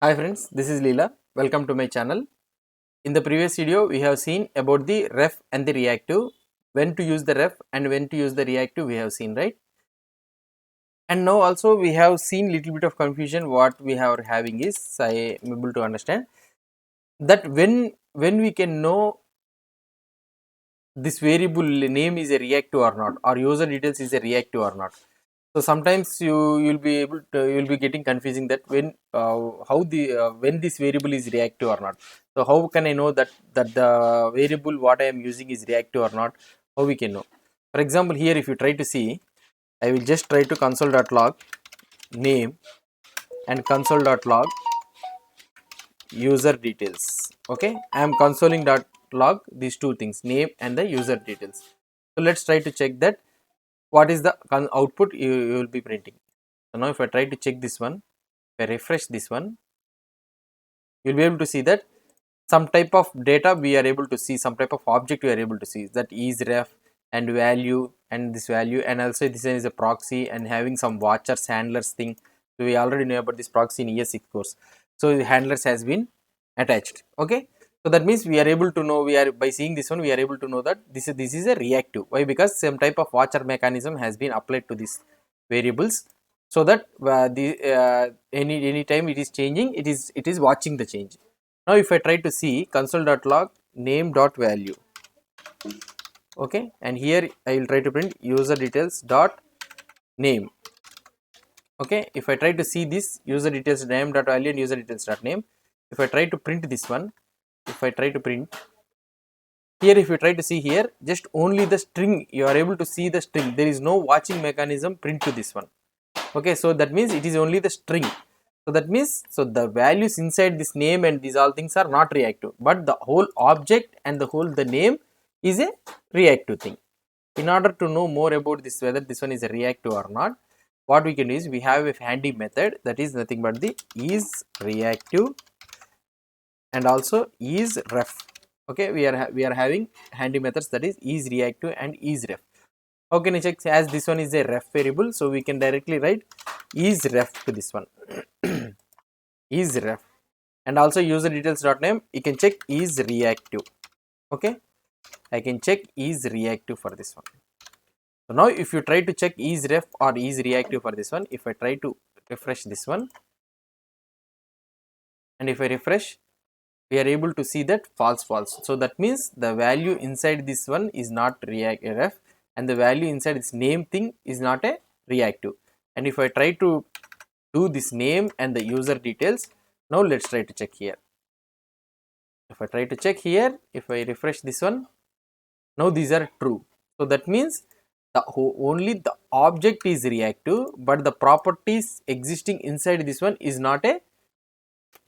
Hi friends, this is Leela. Welcome to my channel. In the previous video, we have seen about the ref and the reactive, when to use the ref and when to use the reactive we have seen, right? And now also we have seen little bit of confusion. What we are having is, I am able to understand that when we can know this variable name is a reactive or not, or user details is a reactive or not. So sometimes you'll be able to, you'll be getting confusing that when how the when this variable is reactive or not. So how can I know that the variable what I am using is reactive or not? How we can know? For example, here if you try to see, I will just try to console.log name and console.log user details. Okay, I am consoling.log these two things, name and the user details. So let's try to check that what is the output you will be printing. So now if I try to check this one, if I refresh this one, you will be able to see that some type of data we are able to see, some type of object we are able to see, that isRef and value and this value, and also this is a proxy and having some watchers handlers thing. So we already know about this proxy in ES6 course. So the handlers has been attached. Okay, so that means we are able to know, we are by seeing this one we are able to know that this is a reactive. Why? Because some type of watcher mechanism has been applied to these variables, so that any time it is changing, it is watching the change. Now if I try to see console.log name.value, okay, and here I will try to print user details dot name. Okay, if I try to see this user details name.value and user details dot name, if I try to print this one, if I try to print here, if you try to see here, just only the string you are able to see the string. There is no watching mechanism print to this one. Okay, so that means it is only the string. So that means, so the values inside this name and these all things are not reactive, but the whole object and the name is a reactive thing. In order to know more about this, whether this one is a reactive or not, what we can do is we have a handy method that is nothing but the isReactive and also isRef. Okay, we are having handy methods, that is isReactive and isRef. How can I check? As this one is a ref variable, so we can directly write isRef to this one. isRef, and also user details dot name, you can check isReactive. Okay, I can check isReactive for this one. So now if you try to check isRef or isReactive for this one, if I try to refresh this one, and if I refresh, we are able to see that false. So that means the value inside this one is not ref, and the value inside this name thing is not a reactive. And if I try to do this name and the user details, now let's try to check here. If I try to check here, if I refresh this one, now these are true. So that means only the object is reactive, but the properties existing inside this one is not a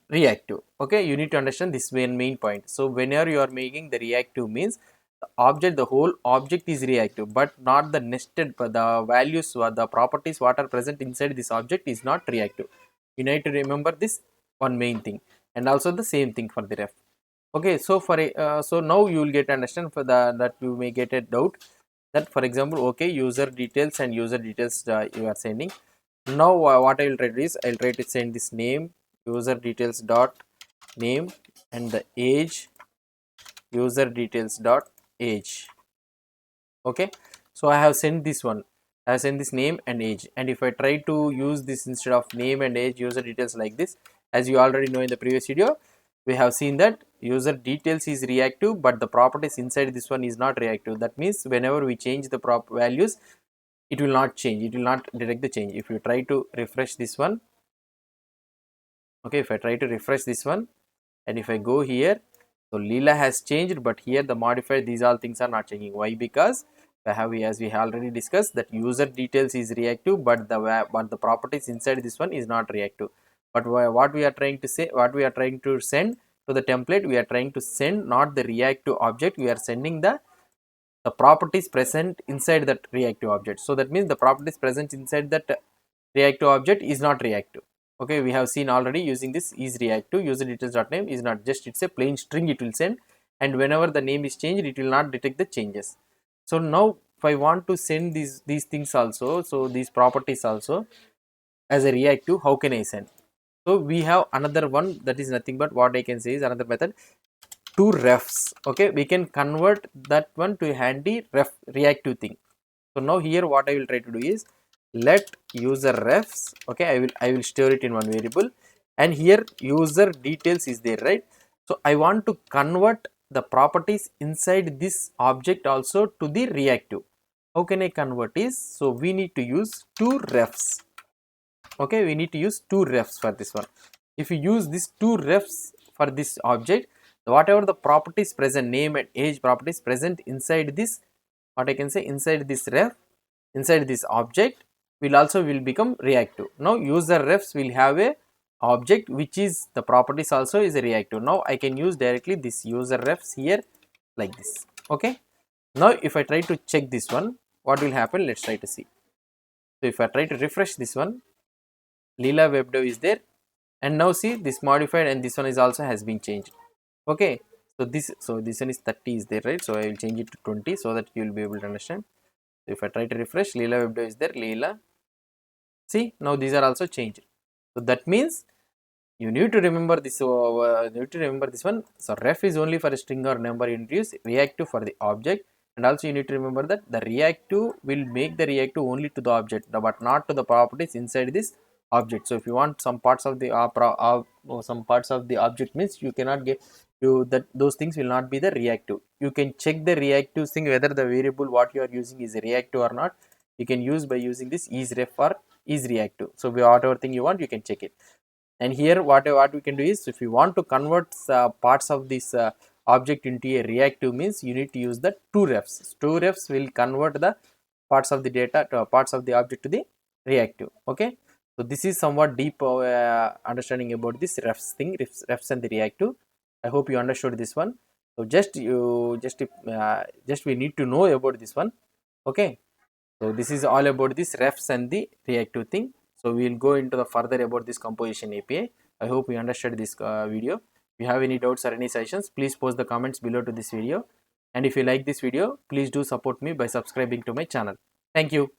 reactive. Okay, you need to understand this main point. So whenever you are making the reactive, means the object, the whole object is reactive, but not the nested, but the values or the properties what are present inside this object is not reactive. You need to remember this one main thing, and also the same thing for the ref. Okay, so for a so now you will get understand for the that you may get a doubt that, for example, okay, user details and user details you are sending. Now what I will try to do is I will try to send this name user details dot name and the age user details dot age. Okay, so I have sent this one, I have sent this name and age, and if I try to use this instead of name and age user details like this, as you already know in the previous video, we have seen that user details is reactive, but the properties inside this one is not reactive. That means whenever we change the prop values, it will not change, it will not detect the change. If you try to refresh this one, okay, if I try to refresh this one, and if I go here, so Leela has changed, but here the modifier, these all things are not changing. Why? Because as we have already discussed, that user details is reactive, but the properties inside this one is not reactive. But what we are trying to say, what we are trying to send to the template, we are trying to send not the reactive object, we are sending the properties present inside that reactive object. So that means the properties present inside that reactive object is not reactive. Okay, we have seen already using this is reactive, user details.name is not, just it's a plain string it will send, and whenever the name is changed, it will not detect the changes. So now if I want to send these things also, so these properties also as a reactive, how can I send? So we have another one, that is nothing but what I can say is another method, toRefs. Okay, we can convert that one to a handy reactive thing. So now here what I will try to do is let user refs. Okay, I will store it in one variable, and here user details is there, right? So I want to convert the properties inside this object also to the reactive. How can I convert is, so we need to use toRefs. Okay, we need to use toRefs for this one. If you use this toRefs for this object, whatever the properties present, name and age properties present inside this, what I can say, inside this ref, inside this object, will become reactive. Now user refs will have a object which is the properties also is a reactive. Now I can use directly this user refs here like this. Okay, now if I try to check this one, what will happen, let's try to see. So if I try to refresh this one, Leela webdev is there, and now see this modified, and this one is also has been changed. Okay, so this one is 30 is there, right? So I will change it to 20 so that you will be able to understand. So if I try to refresh, Leela webdev is there, Leela, see now these are also changed. So that means you need to remember this, one. So ref is only for a string or number introduce, reactive for the object, and also you need to remember that the reactive will make the reactive only to the object, but not to the properties inside this object. So if you want some parts of the some parts of the object, means you cannot get those things will not be the reactive. You can check the reactive thing whether the variable what you are using is reactive or not. You can use by using this isRef or isReactive. So whatever thing you want, you can check it. And here what we can do is, if you want to convert parts of this object into a reactive, means you need to use the toRefs. toRefs will convert the parts of the data to parts of the object to the reactive. Okay, so this is somewhat deep understanding about this refs thing, refs and the reactive. I hope you understood this one. So just we need to know about this one. Okay, so this is all about this refs and the reactive thing. So we will go into the further about this composition API. I hope you understood this video. If you have any doubts or any suggestions, please post the comments below to this video. And if you like this video, please do support me by subscribing to my channel. Thank you.